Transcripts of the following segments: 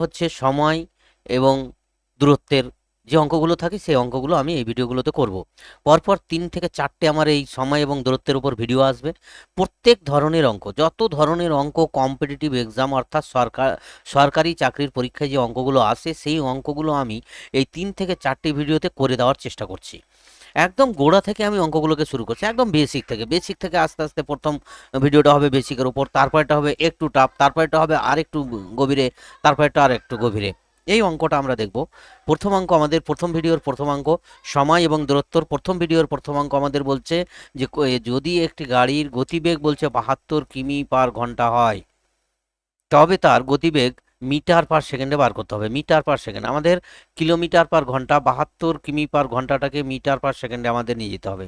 হচ্ছে সময় এবং দূরত্বের যে অঙ্কগুলো থাকে সেই অঙ্কগুলো আমি এই ভিডিওগুলোতে করব। পরপর 3 থেকে 4টে আমার এই সময় এবং দূরত্বের উপর ভিডিও আসবে। প্রত্যেক ধরনের অঙ্ক, যত ধরনের অঙ্ক কম্পিটিটিভ এক্সাম অর্থাৎ সরকারি চাকরির পরীক্ষায় যে অঙ্কগুলো আসে সেই অঙ্কগুলো আমি এই 3 থেকে 4টে ভিডিওতে করে দেওয়ার চেষ্টা করছি। একদম গোড়া থেকে আমি অঙ্কগুলোকে শুরু করছি, একদম বেসিক থেকে আস্তে আস্তে প্রথম ভিডিওটা হবে বেসিকের উপর, তারপরটা হবে একটু টাফ, তারপরটা হবে আর একটু গভীরে, তারপরটা আর একটু গভীরে। এই অঙ্কটা আমরা দেখব। প্রথম অঙ্ক আমাদের, প্রথম ভিডিওর প্রথম অঙ্ক সময় এবং দূরত্বর প্রথম ভিডিওর প্রথম অঙ্ক আমাদের বলছে যে যদি একটি গাড়ির গতিবেগ বলছে 72 কিমি/ঘন্টা হয়, তবে তার গতিবেগ মিটার পার সেকেন্ডে বার করতে হবে। মিটার পার সেকেন্ড, আমাদের কিলোমিটার পার ঘন্টা, 72 কিমি/ঘন্টাটাকে মিটার পার সেকেন্ডে আমাদের নিয়ে যেতে হবে।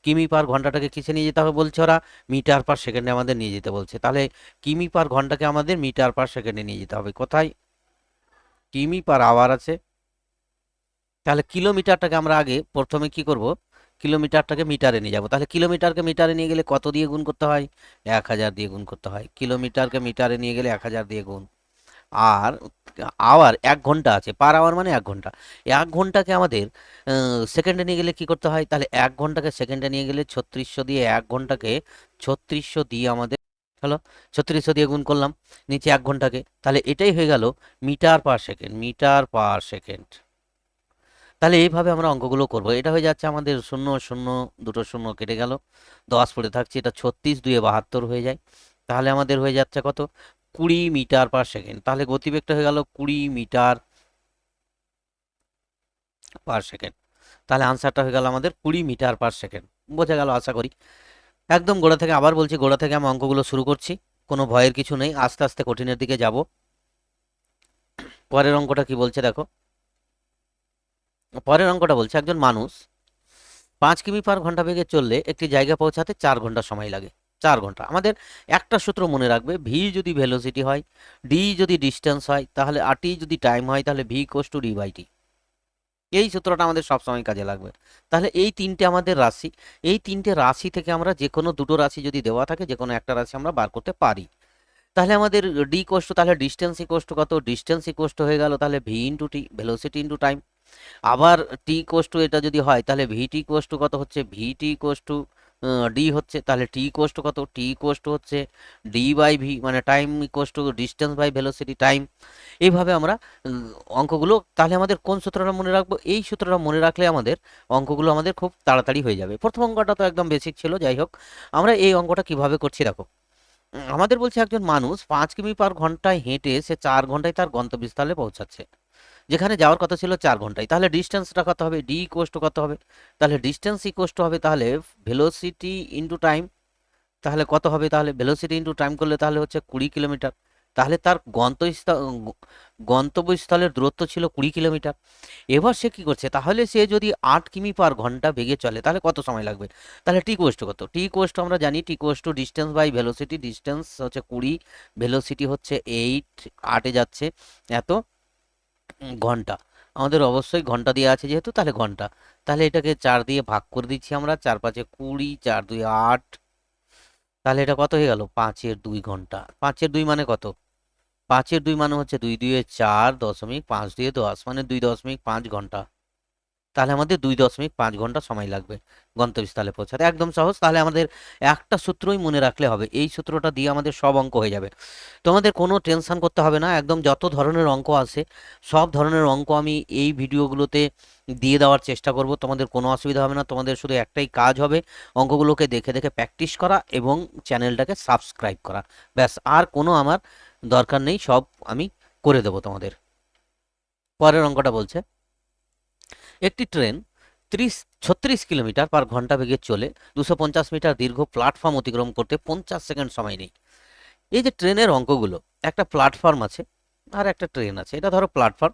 কিমি/ঘন্টাটাকে কিসে নিয়ে যেতে হবে বলছে ওরা? মিটার পার সেকেন্ডে আমাদের নিয়ে যেতে বলছে। তাহলে কিমি/ঘন্টাকে আমাদের মিটার পার সেকেন্ডে নিয়ে যেতে হবে। কোথায়? কিমি/আওয়ার আছে, তাহলে কিলোমিটারটাকে আমরা আগে প্রথমে কি করব, কিলোমিটারটাকে মিটারে নিয়ে যাব। তাহলে কিলোমিটারকে মিটারে নিয়ে গেলে কত দিয়ে গুণ করতে হয়? 1000 দিয়ে গুণ করতে হয়। কিলোমিটারকে মিটারে নিয়ে গেলে 1000 দিয়ে গুণ। আর আওয়ার 1 ঘন্টা আছে, পার আওয়ার মানে 1 ঘন্টা। 1 ঘন্টাকে আমাদের সেকেন্ডে নিয়ে গেলে কি করতে হয়? তাহলে 1 ঘন্টাকে সেকেন্ডে নিয়ে গেলে 3600 দিয়ে, 1 ঘন্টাকে 3600 দিয়ে আমাদের হলো, 3600 দিয়ে গুণ করলাম নিচে 1 ঘন্টাকে, তাহলে এটাই হয়ে গেল metre per second. Metre per second. তাহলে এইভাবে আমরা অঙ্কগুলো করব। এটা হয়ে যাচ্ছে আমাদের শূন্য শূন্য, দুটো শূন্য কেটে গেল, 10 পড়ে থাকছে, এটা 36 2 72 হয়ে যায়। তাহলে আমাদের হয়ে যাচ্ছে কত? 20 মিটার পার সেকেন্ড। তাহলে গতিবেগটা হয়ে গেল 20 মিটার পার সেকেন্ড। তাহলে আনসারটা হয়ে গেল আমাদের 20 মিটার পার সেকেন্ড। বোঝা গেল আশা করি। একদম গোড়া থেকে, আবার বলছি, গোড়া থেকে আমি অঙ্কগুলো শুরু করছি, কোনো ভয়ের কিছু নেই, আস্তে আস্তে কঠিনের দিকে যাব। পরের অঙ্কটা কি বলছে দেখো। পরের অঙ্কটা বলছে একজন মানুষ 5 কিমি/ঘন্টা বেগে চললে একটি জায়গা পৌঁছাতে 4 ঘন্টা সময় লাগে। 4 ঘন্টা। আমাদের একটা সূত্র মনে রাখবে, ভি যদি ভেলোসিটি হয়, ডি যদি ডিস্টেন্স হয়, তাহলে আর টি যদি টাইম হয়, তাহলে V equals to D by T. এই সূত্রটা আমাদের সবসময় কাজে লাগবে। তাহলে এই তিনটে আমাদের রাশি, এই তিনটে রাশি থেকে আমরা যে কোনো দুটো রাশি যদি দেওয়া থাকে, যে কোনো একটা রাশি আমরা বার করতে পারি। তাহলে আমাদের ডি ইকুয়ালস টু, তাহলে ডিস্টেন্স ইকুয়ালস টু কত? ডিস্টেন্স ইকুয়ালস টু হয়ে গেল তাহলে V into T, velocity into time. আবার টি ইকুয়ালস টু এটা যদি হয়, তাহলে ভিটি ইকুয়ালস টু কত হচ্ছে? ভিটি ইকুয়ালস টু ডি হচ্ছে। তাহলে টি ইকুয়ালস টু কত? টি ইকুয়ালস টু হচ্ছে ডি বাই ভি, মানে time equals to distance by velocity time. এইভাবে আমরা অঙ্কগুলো, তাহলে আমাদের কোন সূত্রটা মনে রাখবো? এই সূত্রটা মনে রাখলে আমাদের অঙ্কগুলো আমাদের খুব তাড়াতাড়ি হয়ে যাবে। প্রথম অঙ্কটা তো একদম বেসিক ছিল, যাই হোক আমরা এই অঙ্কটা কিভাবে করছি দেখো। আমাদের বলছে একজন মানুষ 5 কিমি/ঘন্টায় হেঁটে সে 4 ঘন্টায় তার গন্তব্যস্থলে পৌঁছাচ্ছে, যেখানে যাওয়ার কথা ছিল 4 ঘন্টায়। তাহলে ডিস্টেন্সটা কত হবে? ডি ইকুয়ালস টু কত হবে? তাহলে ডিস্টেন্স ইকুয়ালস টু হবে তাহলে ভেলোসিটি ইন্টু টাইম। তাহলে কত হবে? তাহলে ভেলোসিটি ইন্টু টাইম করলে তাহলে হচ্ছে 20 কিলোমিটার। তাহলে তার গন্তব্যস্থলের দূরত্ব ছিল 20 কিলোমিটার। এবার সে কি করছে? তাহলে সে যদি 8 কিমি/ঘন্টা বেগে চলে তাহলে কত সময় লাগবে? তাহলে টি ইকুয়ালস টু কত? টি ইকুয়ালস টু আমরা জানি, T equals to distance by velocity. Distance হচ্ছে 20, ভেলোসিটি হচ্ছে 8, 8-এ যাচ্ছে এত ঘন্টা। আমাদের অবশ্যই ঘন্টা দিয়ে আছে যেহেতু, তাহলে ঘন্টা। তাহলে এটাকে 4 দিয়ে ভাগ করে দিচ্ছি আমরা, 4 5 20, 4 2 8। তাহলে এটা কত হয়ে গেল? 5-এর 2 ঘন্টা। 5-এর 2 মানে কত? 5-এর 2 মানে হচ্ছে 2 2 4, 5 2 10, মানে 2.5 ঘন্টা। তাহলে আমাদের 2.5 ঘন্টা সময় লাগবে গন্তব্যস্থলে পৌঁছাতে। একদম সহজ। তাহলে আমাদের একটা সূত্রই মনে রাখলে হবে, এই সূত্রটা দিয়ে আমাদের সব অঙ্ক হয়ে যাবে। তোমাদের কোনো টেনশন করতে হবে না, একদম যত ধরনের অঙ্ক আছে সব ধরনের অঙ্ক আমি এই ভিডিওগুলোতে দিয়ে দেওয়ার চেষ্টা করব। তোমাদের কোনো অসুবিধা হবে না, তোমাদের শুধু একটাই কাজ হবে, অঙ্কগুলোকে দেখে দেখে প্র্যাকটিস করা এবং চ্যানেলটাকে সাবস্ক্রাইব করা। ব্যাস, আর কোনো আমার দরকার নেই, সব আমি করে দেবো তোমাদের। পরের অঙ্কটা বলছে একটি ট্রেন 36 কিলোমিটার/ঘন্টা বেগে চলে 250 মিটার দীর্ঘ প্ল্যাটফর্ম অতিক্রম করতে 50 সেকেন্ড সময় নেই। এই যে ট্রেনের অঙ্কগুলো, একটা প্ল্যাটফর্ম আছে আর একটা ট্রেন আছে, এটা ধরো প্ল্যাটফর্ম,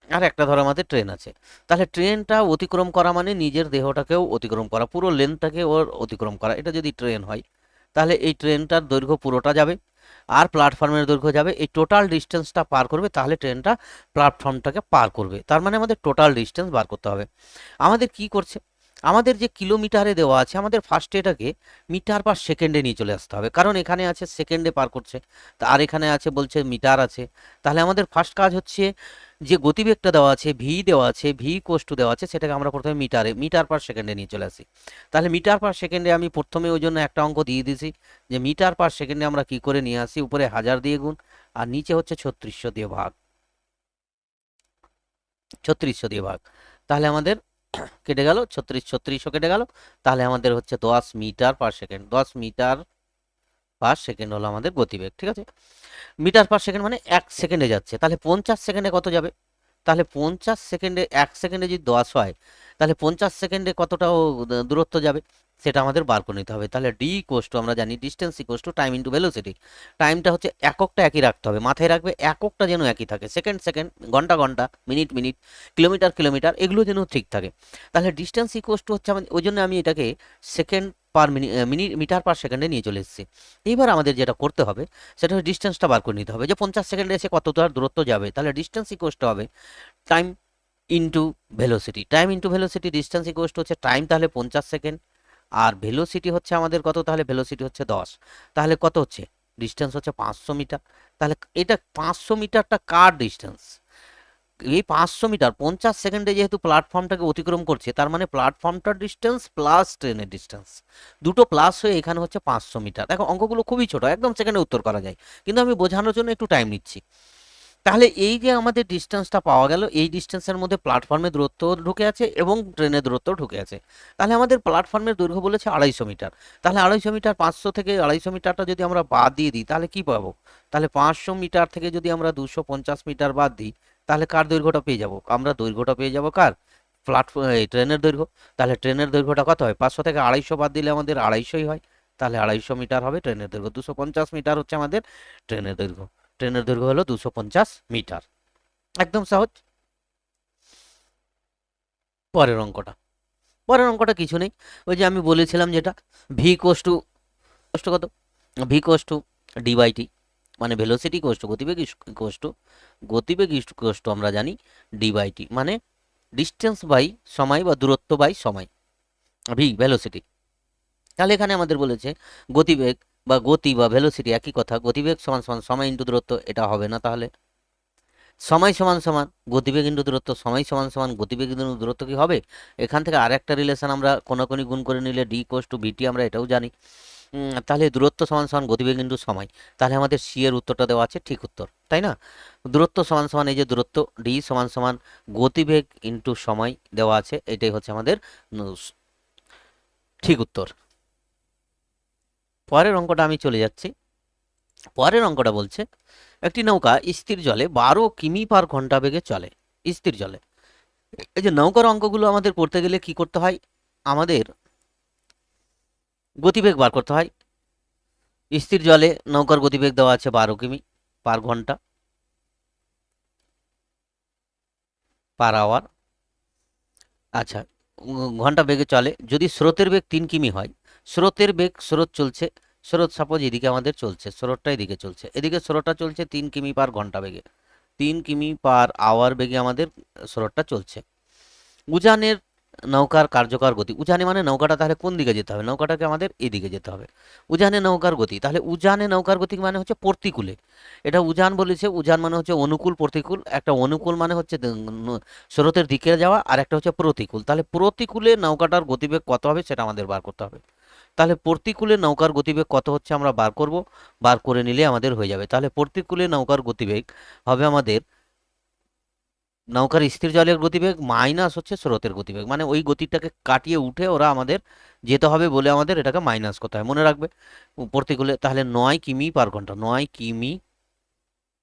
আর একটা ধরো আমাদের ট্রেন আছে। তাহলে ট্রেনটা অতিক্রম করা মানে নিজের দেহটাকেও অতিক্রম করা, পুরো লেন্থটাকে ওর অতিক্রম করা। এটা যদি ট্রেন হয় তাহলে এই ট্রেনটার দৈর্ঘ্য পুরোটা যাবে আর প্ল্যাটফর্মের দৈর্ঘ্য যাবে, এই টোটাল ডিস্টেন্সটা পার করবে, তাহলে ট্রেনটা প্ল্যাটফর্মটাকে পার করবে। তার মানে আমাদের টোটাল ডিস্টেন্স বার করতে হবে। আমাদের কি করছে? আমাদের যে কিলোমিটারে দেওয়া আছে, আমাদের ফার্স্টে এটাকে মিটার পার সেকেন্ডে নিয়ে চলে আসতে হবে, কারণ এখানে আছে সেকেন্ডে পার করছে, তা আর এখানে আছে বলছে মিটার আছে। তাহলে আমাদের ফার্স্ট কাজ হচ্ছে যে গতিবেগটা দেওয়া আছে, ভি দেওয়া আছে, ভি কোষ্ঠু দেওয়া আছে, সেটাকে আমরা প্রথমে মিটার পার সেকেন্ডে নিয়ে চলে আসি। তাহলে মিটার পার সেকেন্ডে আমি প্রথমে ওই জন্য একটা অঙ্ক দিয়ে দিয়েছি যে মিটার পার সেকেন্ডে আমরা কি করে নিয়ে আসি, উপরে 1000 দিয়ে গুণ আর নিচে হচ্ছে 3600 দিয়ে ভাগ, 3600 দিয়ে ভাগ। তাহলে আমাদের কেটে গেল 3600 কেটে গেল। তাহলে আমাদের হচ্ছে 10 metre per second, 10 metre per second হলো আমাদের গতিবেগ। ঠিক আছে, মিটার পার সেকেন্ড মানে 1 সেকেন্ডে যাচ্ছে, তাহলে 50 সেকেন্ডে কত যাবে? তাহলে 50 সেকেন্ডে, 1 সেকেন্ডে যদি 10 হয়, তাহলে 50 সেকেন্ডে কতটা দূরত্ব যাবে সেটা আমাদের বার করে নিতে হবে। তাহলে ডি ইকুয়ালস টু, আমরা জানি distance equals to time into velocity. টাইমটা হচ্ছে এককটা একই রাখতে হবে, মাথায় রাখবে এককটা যেন একই থাকে, সেকেন্ড সেকেন্ড, ঘন্টা ঘন্টা, মিনিট মিনিট, কিলোমিটার কিলোমিটার, এগুলো যেন ঠিক থাকে। তাহলে ডিস্টেন্স ইকুয়ালস টু হচ্ছে ওই জন্য আমি এটাকে second per minute, metre per সেকেন্ডে নিয়ে চলে এসেছি। এইবার আমাদের যেটা করতে হবে সেটা হচ্ছে ডিস্টেন্সটা বার করে নিতে হবে, যে 50 সেকেন্ডে এসে কতটা দূরত্ব যাবে। তাহলে ডিস্টেন্স ইকুয়ালস টু হবে time into velocity. Time into velocity, distance equals to হচ্ছে টাইম, তাহলে 50 সেকেন্ড, আর ভেলোসিটি হচ্ছে আমাদের কত, তাহলে ভেলোসিটি হচ্ছে 10। তাহলে কত হচ্ছে, ডিস্টেন্স হচ্ছে 500 মিটার। তাহলে এটা 500 মিটারটা কার ডিস্টেন্স? এই 500 মিটার 50 সেকেন্ডে যেহেতু প্ল্যাটফর্মটাকে অতিক্রম করছে, তার মানে প্ল্যাটফর্মটার ডিস্টেন্স প্লাস ট্রেনের ডিস্টেন্স, দুটো প্লাস হয়ে এখানে হচ্ছে 500 মিটার। দেখো অঙ্কগুলো খুবই ছোট, একদম সেকেন্ডে উত্তর করা যায়, কিন্তু আমি বোঝানোর জন্য একটু টাইম নিচ্ছি। তাহলে এই যে আমাদের ডিস্টেন্সটা পাওয়া গেল, এই ডিস্টেন্সের মধ্যে প্ল্যাটফর্মের দূরত্ব ঢুকে আছে এবং ট্রেনের দূরত্ব ঢুকে আছে। তাহলে আমাদের প্ল্যাটফর্মের দৈর্ঘ্য বলেছে 250 মিটার। তাহলে 250 মিটার, 500 থেকে 250 মিটারটা যদি আমরা বাদ দিয়ে দিই তাহলে কি পাবো? তাহলে 500 মিটার থেকে যদি আমরা 250 মিটার বাদ দিই, তাহলে কার দৈর্ঘ্যটা পেয়ে যাব? আমরা দৈর্ঘ্যটা পেয়ে যাব কার? প্ল্যাটফর্ম, এই ট্রেনের দৈর্ঘ্য। তাহলে ট্রেনের দৈর্ঘ্যটা কত হয়? 500 থেকে 250 বাদ দিলে আমাদের 250ই হয়। তাহলে 250 মিটার হবে ট্রেনের দৈর্ঘ্য, 250 মিটার হচ্ছে আমাদের ট্রেনের দৈর্ঘ্য। ট্রেনের দৈর্ঘ্য হলো 250 মিটার। একদম সহজ। পরের অঙ্কটা, পরের অঙ্কটা কিছু নেই, ওই যে আমি বলেছিলাম যেটা ভি কোস টু, কত, ভি কোস টু ডি বাই টি, মানে ভেলোসিটি কোস টু গতিবেগ, কোস টু গতিবেগ কোস টু আমরা জানি ডি বাই টি, মানে ডিস্টেন্স বাই সময় বা দূরত্ব বাই সময়, ভি ভেলোসিটি। তাহলে এখানে আমাদের বলেছে গতিবেগ বা গতি বা ভেলোসিটি একই কথা, গতিবেগ সমান সমান সময় ইন্টু দূরত্ব, এটা হবে না। তাহলে সময় সমান সমান গতিবেগ ইন্টু দূরত্ব, সময় সমান সমান গতিবেগ ইন্টু দূরত্ব কি হবে? এখান থেকে আরেকটা রিলেশন আমরা কোনাকুনি গুণ করে নিলে ডি ইকুয়ালস টু ভিটি, আমরা এটাও জানি। তাহলে দূরত্ব সমান সমান গতিবেগ ইন্টু সময়। তাহলে আমাদের সি এর উত্তরটা দেওয়া আছে ঠিক উত্তর, তাই না? দূরত্ব সমান সমান, এই যে দূরত্ব, ডি সমান সমান গতিবেগ ইন্টু সময় দেওয়া আছে, এটাই হচ্ছে আমাদের ঠিক উত্তর। পরের অঙ্কটা আমি চলে যাচ্ছি। পরের অঙ্কটা বলছে একটি নৌকা স্থির জলে 12 কিমি পার ঘন্টা বেগে চলে, স্থির জলে। এই যে নৌকার অঙ্কগুলো আমাদের পড়তে গেলে কি করতে হয়, আমাদের গতিবেগ বার করতে হয়। স্থির জলে নৌকার গতিবেগ দেওয়া আছে 12 কিমি পার ঘন্টা পার আওয়ার। আচ্ছা, ঘন্টা বেগে চলে, যদি স্রোতের বেগ 3 কিমি হয়, স্রোতের বেগ, স্রোত চলছে, স্রোত সাপোজ এদিকে আমাদের চলছে, স্রোতটা এদিকে চলছে, এদিকে স্রোতটা চলছে 3 কিমি পার ঘন্টা বেগে, 3 কিমি পার আওয়ার বেগে আমাদের স্রোতটা চলছে। উজানের নৌকার কার্যকর গতি, উজানে মানে নৌকাটা তাহলে কোন দিকে যেতে হবে? নৌকাটাকে আমাদের এদিকে যেতে হবে। উজানে নৌকার গতি, তাহলে উজানে নৌকার গতি মানে হচ্ছে প্রতিকূলে, এটা উজান বলেছে, উজান মানে হচ্ছে অনুকূল প্রতিকূল, একটা অনুকূল মানে হচ্ছে স্রোতের দিকে যাওয়া, আর একটা হচ্ছে প্রতিকূল। তাহলে প্রতিকূলে নৌকাটার গতিবেগ কত হবে সেটা আমাদের বার করতে হবে। তাহলে প্রতিকূলে নৌকার গতিবেগ কত হচ্ছে আমরা বার করব, বার করে নিলে আমাদের হয়ে যাবে। তাহলে প্রতিকূলে নৌকার গতিবেগ হবে আমাদের নৌকার স্থির জলের গতিবেগ মাইনাস হচ্ছে স্রোতের গতিবেগ, মানে ওই গতিটাকে কাটিয়ে উঠে ওরা আমাদের যেতে হবে বলে আমাদের এটাকে মাইনাস করতে হয়, মনে রাখবে প্রতিকূলে। তাহলে 9 কিমি পার ঘন্টা, 9 কিমি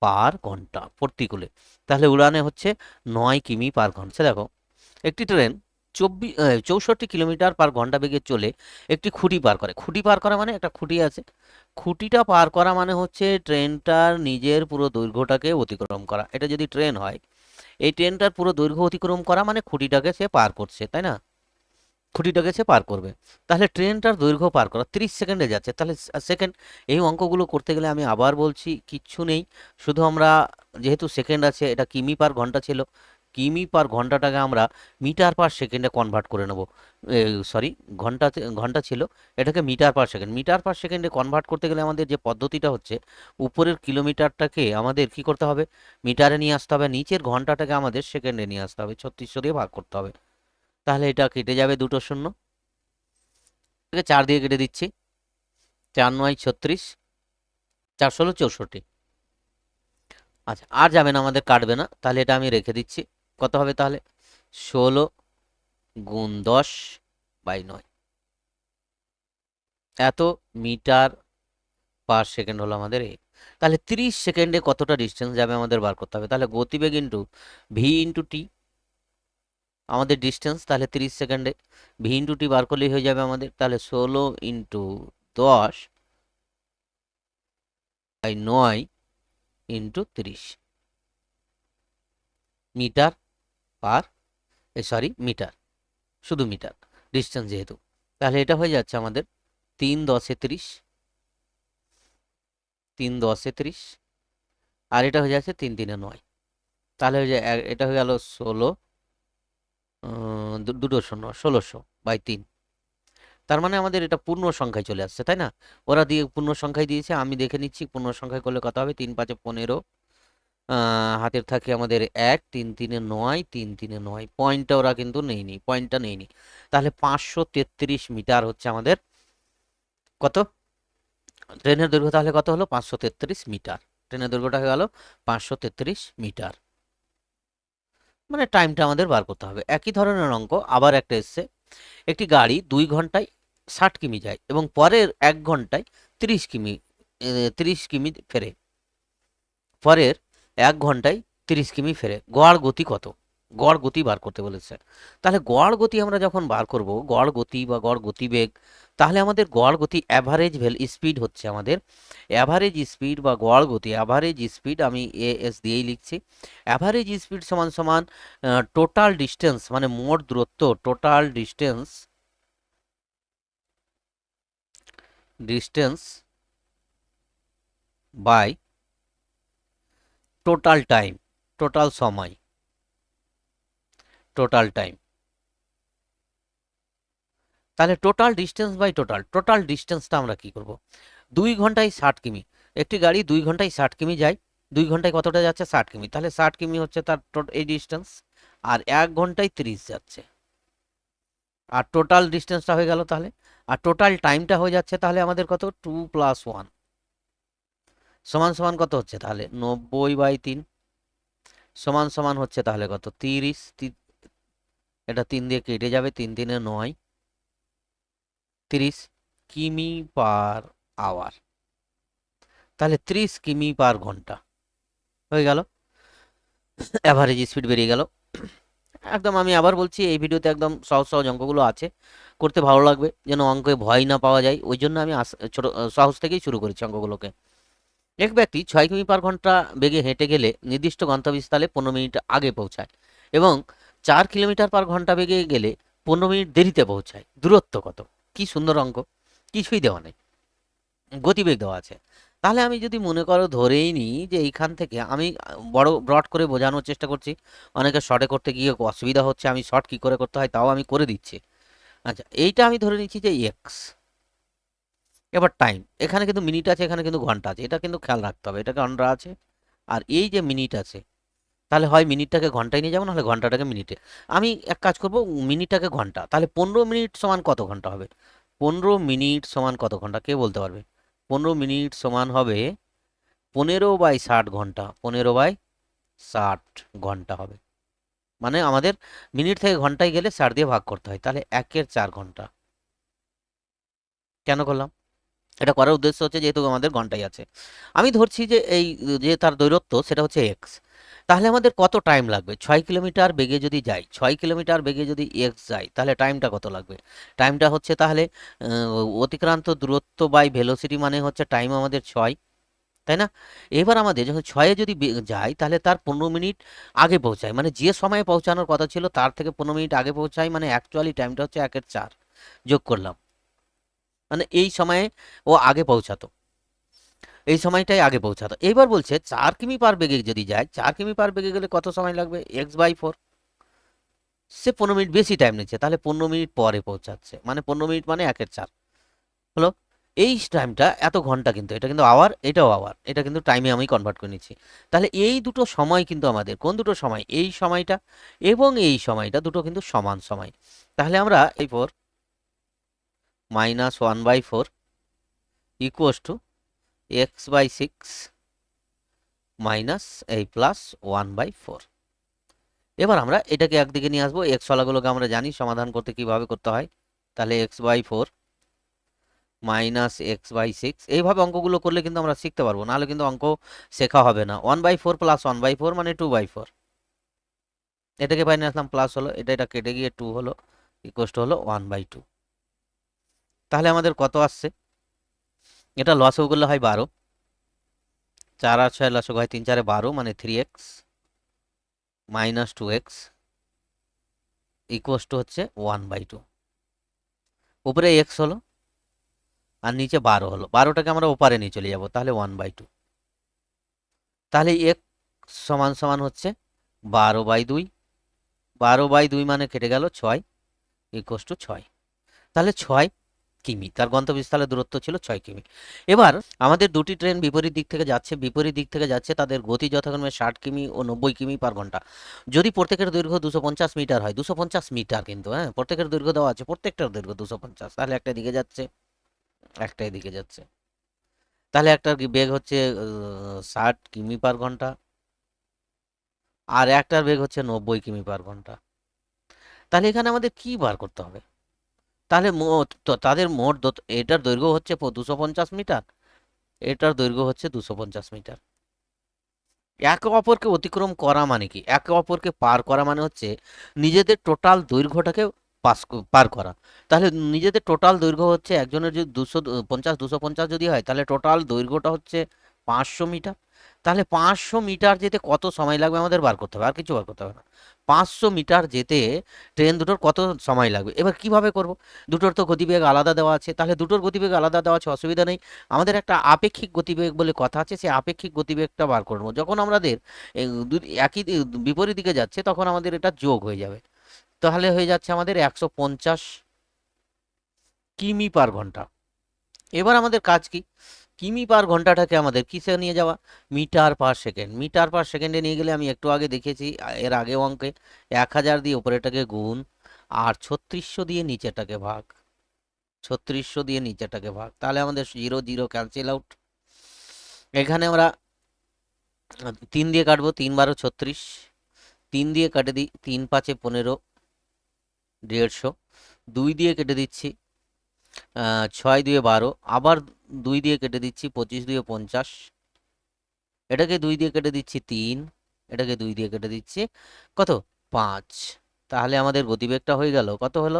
পার ঘন্টা প্রতিকূলে, তাহলে উড়ানে হচ্ছে 9 কিমি পার ঘন্টা। দেখো একটি ট্রেন 64 কিলোমিটার পার ঘন্টা বেগে চলে একটি খুঁটি পার করে, খুঁটি পার করা মানে একটা খুঁটি আছে, খুঁটিটা পার করা মানে হচ্ছে ট্রেনটার নিজের পুরো দৈর্ঘ্যটাকে অতিক্রম করা। এটা যদি ট্রেন হয়, এই ট্রেনটার পুরো দৈর্ঘ্য অতিক্রম করা মানে খুঁটিটাকে সে পার করছে, তাই না? খুঁটিটাকে সে পার করবে। তাহলে ট্রেনটার দৈর্ঘ্য পার করা 30 সেকেন্ডে যাচ্ছে, তাহলে সেকেন্ড। এই অঙ্কগুলো করতে গেলে আমি আবার বলছি কিচ্ছু নেই, শুধু আমরা যেহেতু সেকেন্ড আছে, এটা কিমি পার ঘন্টা ছিল, কিমি পার ঘন্টাটাকে আমরা মিটার পার সেকেন্ডে কনভার্ট করে নেব। সরি, ঘন্টা ঘন্টা ছিল, এটাকে metre per second, metre per সেকেন্ডে কনভার্ট করতে গেলে আমাদের যে পদ্ধতিটা হচ্ছে, উপরের কিলোমিটারটাকে আমাদের কি করতে হবে, মিটারে নিয়ে আসতে হবে, নিচের ঘন্টাটাকে আমাদের সেকেন্ডে নিয়ে আসতে হবে, 3600 দিয়ে ভাগ করতে হবে। তাহলে এটা কেটে যাবে দুটো শূন্য, 4 দিয়ে কেটে দিচ্ছি, 4 9 36, 4 16 64। আচ্ছা, আর যাবে না, আমাদের কাটবে না, তাহলে এটা আমি রেখে দিচ্ছি। কত হবে তাহলে, 16 গুণ 10/9, এত মিটার পার সেকেন্ড হলো আমাদের এ। তাহলে 30 সেকেন্ডে কতটা ডিস্টেন্স যাবে আমাদের বার করতে হবে। তাহলে গতিবেগ ইন্টু ভি ইন্টু টি, আমাদের ডিস্টেন্স, তাহলে 30 সেকেন্ডে ভি ইন্টু টি বার করলেই হয়ে যাবে আমাদের। তাহলে 16 into 10/9 into 30 metre per, sorry metre, শুধু মিটার, ডিস্টেন্স যেহেতু। তাহলে এটা হয়ে যাচ্ছে আমাদের 3 10 30, 3 10 30, আর এটা হয়ে যাচ্ছে 3 3 9। তাহলে এটা হয়ে গেল 16, দুটো শূন্য, 1600/3। তার মানে আমাদের এটা পূর্ণ সংখ্যায় চলে আসছে, তাই না? ওরা দিয়ে পূর্ণ সংখ্যায় দিয়েছে, আমি দেখে নিচ্ছি পূর্ণ সংখ্যায় করলে কত হবে। 3 5 15, হাতের থাকে আমাদের 1, 3 3 9, 3 3 9, পয়েন্টটা ওরা কিন্তু নেয়নি, পয়েন্টটা নেয়নি। তাহলে 533 মিটার হচ্ছে আমাদের কত, ট্রেনের দৈর্ঘ্য। তাহলে কত হলো, 533 মিটার। ট্রেনের দৈর্ঘ্যটা হয়ে গেল 533 মিটার। মানে টাইমটা আমাদের বার করতে হবে। একই ধরনের অঙ্ক আবার একটা এসছে, একটি গাড়ি 2 ঘন্টায় 60 কিমি যায় এবং পরের 1 ঘন্টায় 30 কিমি 30 কিমি ফেরে, পরের 1 ঘন্টায় 30 কিমি ফেরে, গড় গতি কত? গড় গতি বার করতে বলেছে। তাহলে গড় গতি আমরা যখন বার করব, গড় গতি বা গড় গতিবেগ, তাহলে আমাদের গড় গতি অ্যাভারেজ স্পিড হচ্ছে আমাদের, অ্যাভারেজ স্পিড বা গড় গতি, অ্যাভারেজ স্পিড আমি এস দিয়েই লিখছি। অ্যাভারেজ স্পিড সমান সমান টোটাল ডিস্টেন্স, মানে মোট দূরত্ব, total distance by total time, total সময়, টোটাল টাইম। তাহলে টোটাল ডিস্টেন্স বাই টোটাল ডিস্টেন্সটা আমরা কি করব, 2 ঘন্টায় 60 কিমি, একটি গাড়ি 2 ঘন্টায় 60 কিমি যায়, 2 ঘন্টায় কতটা যাচ্ছে, 60 কিমি। তাহলে 60 কিমি হচ্ছে তার এই ডিস্টেন্স, আর 1 ঘন্টায় 30 যাচ্ছে, আর টোটাল ডিস্টেন্সটা হয়ে গেল তাহলে, আর টোটাল টাইমটা হয়ে যাচ্ছে তাহলে আমাদের কত, 2 + 1 সমান সমান কত হচ্ছে তাহলে, 90/3 সমান সমান হচ্ছে তাহলে কত, 30। এটা 3 দিয়ে কেটে যাবে, 3 3 9, 30 কিমি পার আওয়ার। তাহলে 30 কিমি পার ঘন্টা হয়ে গেল, অ্যাভারেজ স্পিড বেরিয়ে গেল। একদম আমি আবার বলছি, এই ভিডিওতে একদম সহজ সহজ অঙ্কগুলো আছে, করতে ভালো লাগবে, যেন অঙ্কে ভয় না পাওয়া যায়, ওই জন্য আমি ছোট সহজ থেকেই শুরু করেছি অঙ্কগুলোকে। এক ব্যক্তি 6 কিমি পার ঘন্টা বেগে হেঁটে গেলে নির্দিষ্ট গন্তব্যস্থলে 15 মিনিট আগে পৌঁছায় এবং 4 কিলোমিটার পার ঘন্টা বেগে গেলে 15 মিনিট দেরিতে পৌঁছায়, দূরত্ব কত? কি সুন্দর অঙ্ক, কিছুই দেওয়া নেই, গতিবেগ দেওয়া আছে। তাহলে আমি যদি মনে করো ধরেই নিই যে এইখান থেকে আমি বড় ব্রড করে বোঝানোর চেষ্টা করছি, অনেকে শর্টে করতে গিয়ে অসুবিধা হচ্ছে, আমি শর্ট কি করে করতে হয় তাও আমি করে দিচ্ছি। আচ্ছা, এইটা আমি ধরে নিচ্ছি যে এক্স। এবার টাইম, এখানে কিন্তু মিনিট আছে, এখানে কিন্তু ঘন্টা আছে, এটা কিন্তু খেয়াল রাখতে হবে, এটা ঘন্টা আছে আর এই যে মিনিট আছে, তাহলে হয় মিনিটটাকে ঘন্টায় নিয়ে যাবো, নাহলে ঘন্টাটাকে মিনিটে। আমি এক কাজ করব, মিনিটটাকে ঘন্টা, তাহলে 15 মিনিট সমান কত ঘন্টা হবে, 15 মিনিট সমান কত ঘন্টা কে বলতে পারবে? 15 মিনিট সমান হবে 15/60 ঘন্টা, 15/60 ঘন্টা হবে। মানে আমাদের মিনিট থেকে ঘন্টায় গেলে 60 দিয়ে ভাগ করতে হয়, তাহলে 1/4 ঘন্টা। কেন করলাম এটা? করার উদ্দেশ্য হচ্ছে যেহেতু আমাদের ঘন্টায় আছে, আমি ধরছি যে এই যে তার দৈরত্ব সেটা হচ্ছে এক্স, তাহলে আমাদের কত টাইম লাগবে, 6 কিলোমিটার বেগে যদি যাই, 6 কিলোমিটার বেগে যদি এক্স যাই, তাহলে টাইমটা কত লাগবে? টাইমটা হচ্ছে তাহলে অতিক্রান্ত দূরত্ব বাই ভেলোসিটি, মানে হচ্ছে টাইম আমাদের 6, তাই না? এবার আমাদের যখন 6-এ যদি যাই, তাহলে তার 15 মিনিট আগে পৌঁছায়, মানে যে সময়ে পৌঁছানোর কথা ছিল তার থেকে 15 মিনিট আগে পৌঁছায়, মানে অ্যাকচুয়ালি টাইমটা হচ্ছে 1/4 যোগ করলাম, মানে এই সময়ে ও আগে পৌঁছাতো। এই সময়টাই আগে পৌঁছাতো। এইবার বলছে 4 কিমি পার বেগে যদি যায়, 4 কিমি পার বেগে গেলে কত সময় লাগবে, x/4। সে 15 মিনিট বেশি টাইম নিচ্ছে, তাহলে 15 মিনিট পরে পৌঁছাচ্ছে, মানে 15 মিনিট মানে 1/4 হলো। এই টাইমটা এত ঘন্টা, কিন্তু এটা কিন্তু আওয়ার, এটাও আওয়ার, এটা কিন্তু টাইমে আমি কনভার্ট করে নিচ্ছি। তাহলে এই দুটো সময় কিন্তু আমাদের, কোন দুটো সময়, এই সময়টা এবং এই সময়টা দুটো কিন্তু সমান সময়। তাহলে আমরা এই 4 - 1/4 ইকুয়াস টু x/6 মাইনাস এই প্লাস 1/4। এবার আমরা এটাকে একদিকে নিয়ে আসবো, এক্স ফলাগুলোকে আমরা জানি সমাধান করতে কিভাবে করতে হয়। তাহলে x/4 মাইনাস x/6, এইভাবে অঙ্কগুলো করলে কিন্তু আমরা শিখতে পারবো, নাহলে কিন্তু অঙ্ক শেখা হবে না। 1/4 প্লাস 1/4 মানে 2/4, এটাকে বাইরে আসলাম, প্লাস হলো, এটা কেটে গিয়ে 2 হলো, ইকুয়াস টু হলো 1/2। তাহলে আমাদের কত আসছে, এটা লসও করলে হয় 12, 4 আর 6 লসও হয় 3 4 12, মানে 3x minus 2x equals to হচ্ছে 1/2। উপরে x হলো আর নিচে 12 হলো, 12টাকে আমরা ওপারে নিয়ে চলে যাব, তাহলে 1/2। তাহলে x সমান সমান হচ্ছে 12/2, 12/2 মানে কেটে গেল 6 ইকুয়াস টু 6। তাহলে 6 কিমি, তার গন্তব্যস্থলের দূরত্ব ছিল 6 কিমি। এবার আমাদের দুটি ট্রেন বিপরীত দিক থেকে যাচ্ছে, বিপরীত দিক থেকে যাচ্ছে, তাদের গতি যথাক্রমে 60 কিমি ও 90 কিমি/ঘন্টা। যদি প্রত্যেকের দৈর্ঘ্য 250 মিটার হয়, 250 মিটার কিন্তু, হ্যাঁ, প্রত্যেকের দৈর্ঘ্য দেওয়া আছে, প্রত্যেকটার দৈর্ঘ্য 250, তাহলে একটা দিকে যাচ্ছে, একটা এদিকে যাচ্ছে। তাহলে একটার বেগ হচ্ছে 60 কিমি/ঘন্টা, আর একটার বেগ হচ্ছে 90 কিমি/ঘন্টা। তাহলে এখানে আমাদের কি বার করতে হবে, তাহলে তাদের মোট এটার দৈর্ঘ্য হচ্ছে 250 মিটার, এটার দৈর্ঘ্য হচ্ছে 250 মিটার। একে অপরকে অতিক্রম করা মানে কি, একে অপরকে পার করা মানে হচ্ছে নিজেদের টোটাল দৈর্ঘ্যটাকে পার করা। তাহলে নিজেদের টোটাল দৈর্ঘ্য হচ্ছে, একজনের যদি 250 যদি হয়, তাহলে টোটাল দৈর্ঘ্যটা হচ্ছে 500 মিটার। তাহলে 500 মিটার যেতে কত সময় লাগবে আমাদের বার করতে হবে, আর কিছু বার করতে হবে না। 500 মিটার যেতে ট্রেন দুটোর কত সময় লাগবে, এবার কিভাবে করব, দুটোর তো গতিবেগ আলাদা দেওয়া আছে, তাহলে দুটোর গতিবেগ আলাদা দেওয়া আছে, অসুবিধা নেই। আমাদের একটা আপেক্ষিক গতিবেগ বলে কথা আছে, সেই আপেক্ষিক গতিবেগটা বার করবো। যখন আমাদের একই বিপরীত দিকে যাচ্ছে, তখন আমাদের এটা যোগ হয়ে যাবে, তাহলে হয়ে যাচ্ছে আমাদের 150 কিমি/ঘন্টা। এবার আমাদের কাজ কি, কিমি/ঘন্টাটাকে আমাদের কিসে নিয়ে যাওয়া, মিটার/সেকেন্ড, মিটার/সেকেন্ডে নিয়ে গেলে আমি একটু আগে দেখেছি, এর আগে অঙ্কে 1000 দিয়ে উপরেটাকে গুণ, আর 3600 দিয়ে নিচেটাকে ভাগ, 3600 দিয়ে নিচেটাকে ভাগ, তাহলে আমাদের 0 0 ক্যান্সেল আউট। এখানে আমরা 3 দিয়ে কাটবো, 3 12 36, 3 দিয়ে কাটে দিই, 3 5 15, 150, 2 দিয়ে কেটে দিচ্ছি, 6 2 12, আবার 2 দিয়ে কেটে দিচ্ছি, 25 2 50, এটাকে 2 দিয়ে কেটে দিচ্ছি 3, এটাকে 2 দিয়ে কেটে দিচ্ছি কত, 5। তাহলে আমাদের গতিবেগটা হয়ে গেল কত হলো,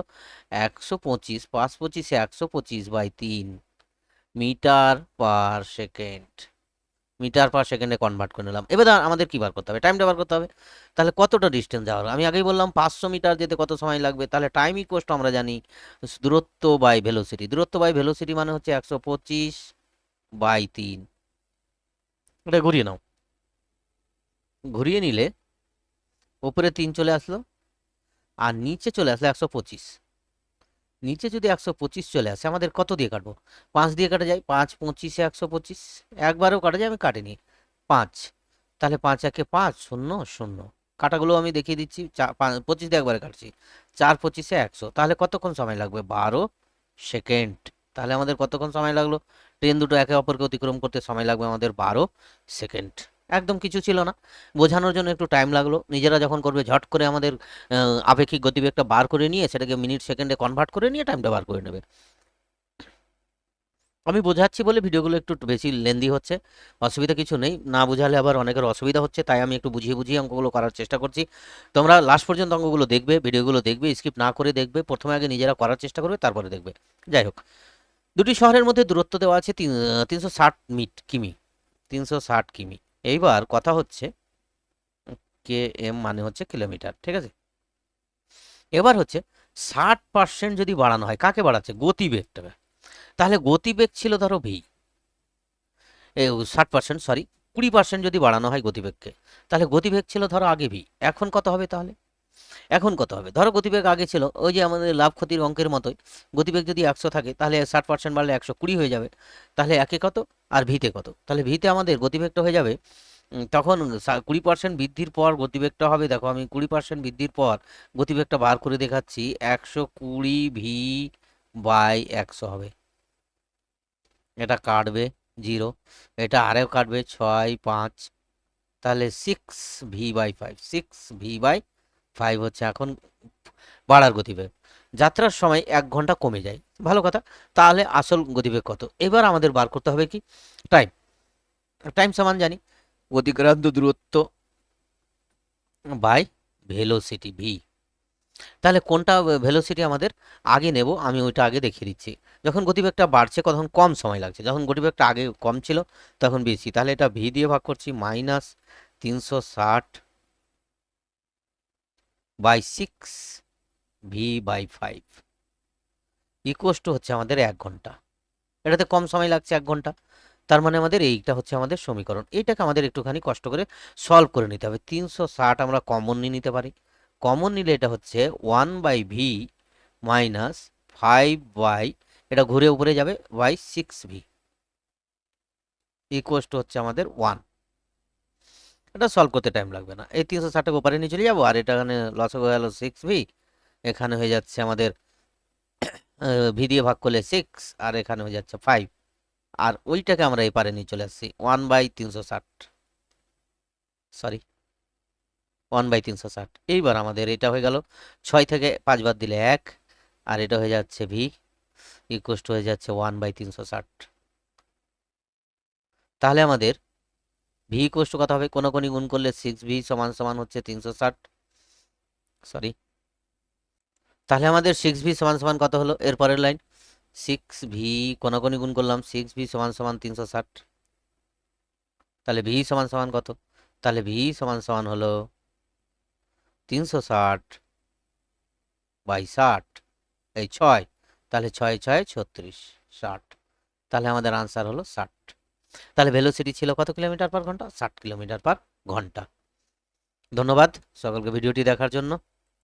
125, 5 25 125/3 মিটার/সেকেন্ড, মিটার/সেকেন্ডে কনভার্ট করে নিলাম। এবার আমাদের কি বার করতে হবে, টাইমটা বার করতে হবে। তাহলে কতটা ডিস্টেন্স যাওয়ার, আমি আগেই বললাম 500 মিটার যেতে কত সময় লাগবে, তাহলে টাইম ইকুয়াল টু আমরা জানি দূরত্ব বাই ভেলোসিটি, দূরত্ব বাই ভেলোসিটি মানে হচ্ছে 125/3। এটা ঘুরিয়ে নাও, ঘুরিয়ে নিলে উপরে 3 চলে আসলো, আর নিচে চলে আসলো 125। নিচে যদি 125 চলে আসে, আমাদের কত দিয়ে কাটবো, 5 দিয়ে কাটা যায়, 5 25 125, একবারও কাটা যায়, আমি কাটিনি 5, তাহলে 5 1 5 0 0, কাটাগুলো আমি দেখিয়ে দিচ্ছি, 25 দিয়ে একবারে কাটছি, 4 25 100, তাহলে কতক্ষণ সময় লাগবে, 12 সেকেন্ড। তাহলে আমাদের কতক্ষণ সময় লাগলো, ট্রেন দুটো একে অপরকে অতিক্রম করতে সময় লাগবে আমাদের 12 সেকেন্ড। একদম কিছু ছিল না, বোঝানোর জন্য একটু টাইম লাগলো, নিজেরা যখন করবে ঝট করে আমাদের আপেক্ষিক গতিবেগটা বার করে নিয়ে সেটাকে মিনিট সেকেন্ডে কনভার্ট করে নিয়ে টাইমটা বার করে নেবে। আমি বোঝাচ্ছি বলে ভিডিওগুলো একটু বেশি লেন্দি হচ্ছে, অসুবিধা কিছু নেই, না বোঝালে আবার অনেকের অসুবিধা হচ্ছে, তাই আমি একটু বুঝিয়ে বুঝিয়ে অঙ্কগুলো করার চেষ্টা করছি। তোমরা লাস্ট পর্যন্ত অঙ্কগুলো দেখবে, ভিডিওগুলো দেখবে, স্কিপ না করে দেখবে, প্রথমে আগে নিজেরা করার চেষ্টা করবে, তারপরে দেখবে। যাই হোক, দুটি শহরের মধ্যে দূরত্ব দেওয়া আছে 360 কিমি, 360 কিমি। এইবার কথা হচ্ছে km মানে হচ্ছে কিলোমিটার, ঠিক আছে। এবার হচ্ছে 60% যদি বাড়ানো হয়, কাকে বাড়াচ্ছে, গতিবেগটা, তাহলে গতিবেগ ছিল ধরো ভি, 60%, সরি, 20% যদি বাড়ানো হয় গতিবেগকে, তাহলে গতিবেগ ছিল ধরো আগে ভি, এখন কত হবে তাহলে? এখন কত হবে? ধরো গতিবেগ আগে ছিল ওই যে আমাদের লাভ ক্ষতির অঙ্কের মতোই, গতিবেগ যদি 100 থাকে তাহলে 60% বাড়লে 120 হয়ে যাবে। তাহলে একে কত আর ভিতে কত? তাহলে ভিতে আমাদের গতিবেগটা হয়ে যাবে তখন 20% বৃদ্ধির পর গতিবেগটা হবে, দেখো আমি 20% বৃদ্ধির পর গতিবেগটা বার করে দেখাচ্ছি, 120 ভি বাই 100 হবে। এটা কাটবে 0, এটা আরেও কাটবে 6, 5, তাহলে 6 ভি বাই 5, 6 ভি বাই 5 হচ্ছে এখন বাড়ার গতিবেগ। যাত্রার সময় 1 ঘন্টা কমে যায়, ভালো কথা। তাহলে আসল গতিবেগ কত? এবার আমাদের বার করতে হবে কি টাইম। টাইম সমান জানি অতিক্রান্ত দূরত্ব বাই ভেলোসিটি ভি। তাহলে কোনটা ভেলোসিটি আমাদের আগে নেব, আমি ওইটা আগে দেখিয়ে দিচ্ছি। যখন গতিবেগটা বাড়ছে তখন কম সময় লাগছে, যখন গতিবেগটা আগে কম ছিল তখন বেশি। তাহলে এটা ভি দিয়ে ভাগ করছি, -360 by 6 V by 5 equals to হচ্ছে আমাদের 1 ঘন্টা। এটাতে কম সময় লাগছে 1 ঘন্টা, তার মানে আমাদের এইটা হচ্ছে আমাদের সমীকরণ। এইটাকে আমাদের একটুখানি কষ্ট করে সলভ করে নিতে হবে। 360 আমরা কমন নিয়ে নিতে পারি, কমন নিলে এটা হচ্ছে 1/v মাইনাস 5 বাই, এটা ঘুরে উপরে যাবে, বাই 6v ইকুয়াস টু হচ্ছে আমাদের 1। এটা সলভ করতে টাইম লাগবে না, এই 360টাকে ওপারে নিয়ে চলে যাবো, আর এটা এখানে লস হয়ে গেল 6v, এখানে হয়ে যাচ্ছে আমাদের ভি দিয়ে ভাগ করলে 6, আর এখানে হয়ে যাচ্ছে 5, আর ওইটাকে আমরা এপারে নিয়ে চলে আসছি 1/360, সরি 1/360। এইবার আমাদের এটা হয়ে গেল 6 থেকে 5 বাদ দিলে 1, আর এটা হয়ে যাচ্ছে ভি ইকুয়াস টু হয়ে যাচ্ছে 1/360। তাহলে আমাদের ভি ইকুয়াস টু কত হবে? কোনাকুনি গুণ করলে 6v সমান সমান হচ্ছে 360, সরি। তাহলে আমাদের 6v সমান সমান কত হলো? এরপরের লাইন 6v কোনাকুনি গুণ করলাম, 6v সমান সমান 360, তাহলে ভি সমান সমান কত? তাহলে ভি সমান সমান হলো 360 বাই 60, এই 6, তাহলে 6 6 36, 60। তাহলে আমাদের আনসার হলো 60। তাহলে ভেলোসিটি ছিল কত কিলোমিটার পার ঘন্টা? 60 কিলোমিটার পার ঘন্টা। ধন্যবাদ সকলকে ভিডিওটি দেখার জন্য।